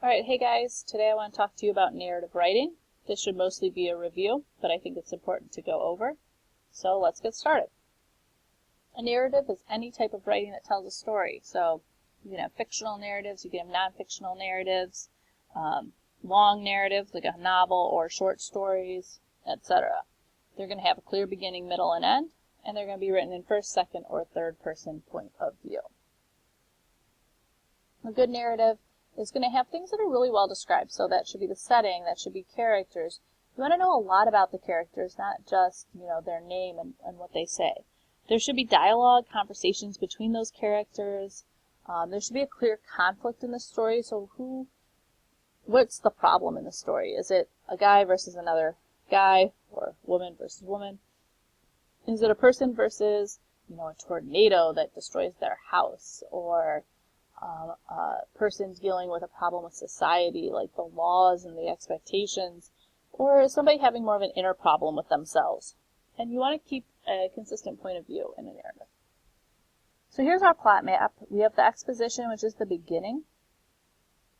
Alright, hey guys, today I want to talk to you about narrative writing. This should mostly be a review, but I think it's important to go over. So let's get started. A narrative is any type of writing that tells a story. So you can have fictional narratives, you can have non-fictional narratives, long narratives like a novel or short stories, etc. They're going to have a clear beginning, middle, and end, and they're going to be written in first, second, or third person point of view. A good narrative is going to have things that are really well described. So that should be the setting, that should be characters. You want to know a lot about the characters, not just, their name and what they say. There should be dialogue, conversations between those characters. There should be a clear conflict in the story. So what's the problem in the story? Is it a guy versus another guy, or woman versus woman? Is it a person versus, a tornado that destroys their house, or a person dealing with a problem with society, like the laws and the expectations, or somebody having more of an inner problem with themselves? And you want to keep a consistent point of view in a narrative. So here's our plot map. We have the exposition, which is the beginning.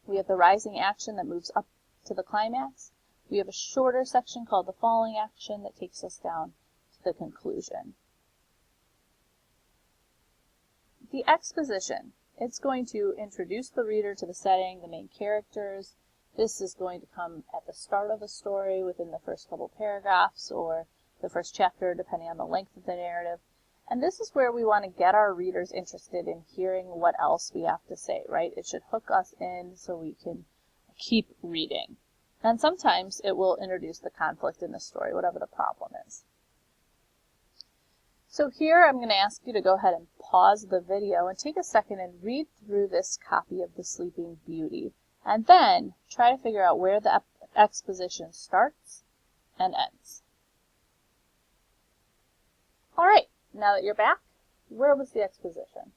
We have the rising action that moves up to the climax. We have a shorter section called the falling action that takes us down to the conclusion. The exposition. It's going to introduce the reader to the setting, the main characters. This is going to come at the start of the story within the first couple paragraphs or the first chapter, depending on the length of the narrative. And this is where we want to get our readers interested in hearing what else we have to say, right? It should hook us in so we can keep reading. And sometimes it will introduce the conflict in the story, whatever the problem is. So here I'm going to ask you to go ahead and pause the video and take a second and read through this copy of The Sleeping Beauty, and then try to figure out where the exposition starts and ends. Alright, now that you're back, where was the exposition?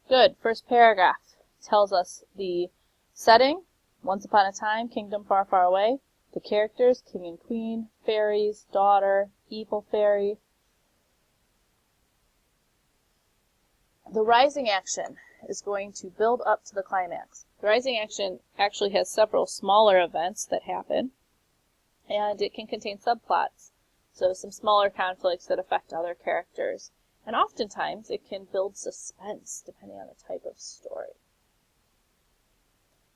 Good, first paragraph tells us the setting, once upon a time, kingdom far, far away, the characters, king and queen, fairies, daughter, evil fairy. The rising action is going to build up to the climax. The rising action actually has several smaller events that happen, and it can contain subplots, so some smaller conflicts that affect other characters. And oftentimes it can build suspense depending on the type of story.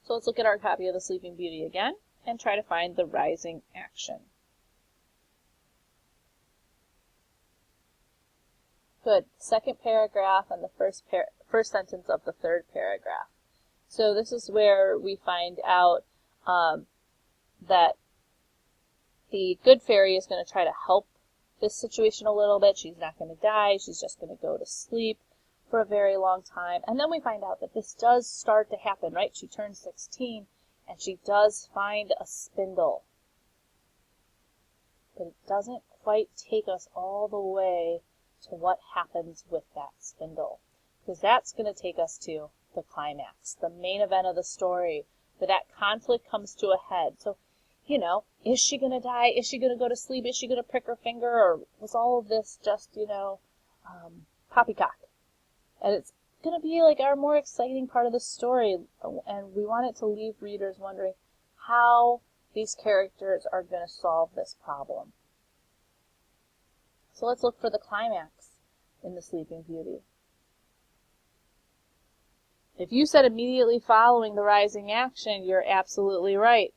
So let's look at our copy of The Sleeping Beauty again and try to find the rising action. Good. Second paragraph and the first sentence of the third paragraph. So this is where we find out that the good fairy is going to try to help this situation a little bit. She's not going to die. She's just going to go to sleep for a very long time. And then we find out that this does start to happen, right? She turns 16 and she does find a spindle. But it doesn't quite take us all the way to what happens with that spindle, because that's going to take us to the climax, the main event of the story, where that conflict comes to a head. So, is she going to die? Is she going to go to sleep? Is she going to prick her finger? Or was all of this just, poppycock? And it's going to be like our more exciting part of the story, and we want it to leave readers wondering how these characters are going to solve this problem. So let's look for the climax in The Sleeping Beauty. If you said immediately following the rising action, you're absolutely right.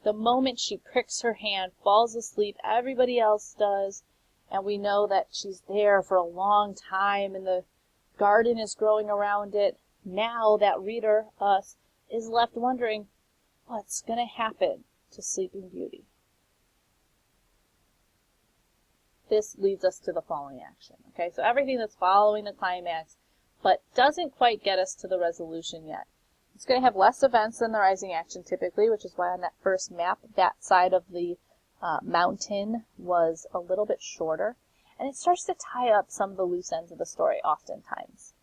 The moment she pricks her hand, falls asleep, everybody else does, and we know that she's there for a long time and the garden is growing around it. Now that reader, us, is left wondering, what's going to happen to Sleeping Beauty? This leads us to the falling action. Okay, so everything that's following the climax, but doesn't quite get us to the resolution yet. It's going to have less events than the rising action typically, which is why on that first map, that side of the mountain was a little bit shorter. And it starts to tie up some of the loose ends of the story oftentimes.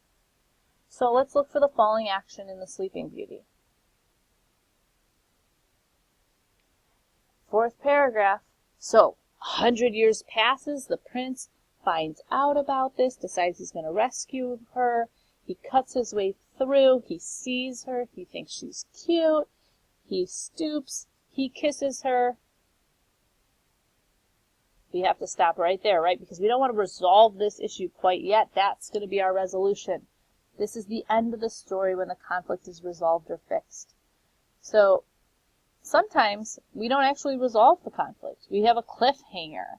So let's look for the falling action in The Sleeping Beauty. Fourth paragraph. So, 100 years passes, the prince finds out about this, decides he's going to rescue her. He cuts his way through. He sees her. He thinks she's cute. He stoops. He kisses her. We have to stop right there, right? Because we don't want to resolve this issue quite yet. That's going to be our resolution. This is the end of the story when the conflict is resolved or fixed. So sometimes we don't actually resolve the conflict. We have a cliffhanger.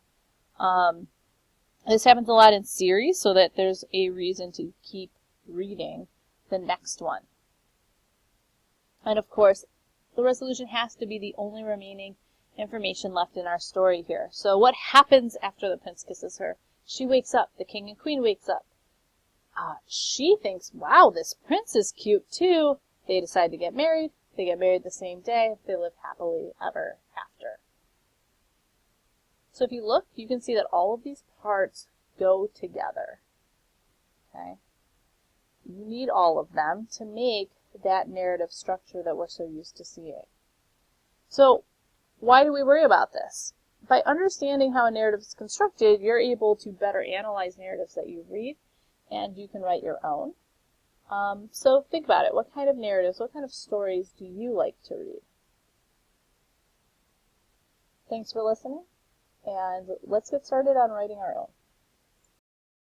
This happens a lot in series so that there's a reason to keep reading the next one. And of course, the resolution has to be the only remaining information left in our story here. So what happens after the prince kisses her? She wakes up. The king and queen wakes up. She thinks, wow, this prince is cute too. They decide to get married. They get married the same day. They live happily ever after. So if you look, you can see that all of these parts go together. Okay? You need all of them to make that narrative structure that we're so used to seeing. So why do we worry about this? By understanding how a narrative is constructed, you're able to better analyze narratives that you read, and you can write your own. So think about it. What kind of narratives, what kind of stories do you like to read? Thanks for listening, and let's get started on writing our own.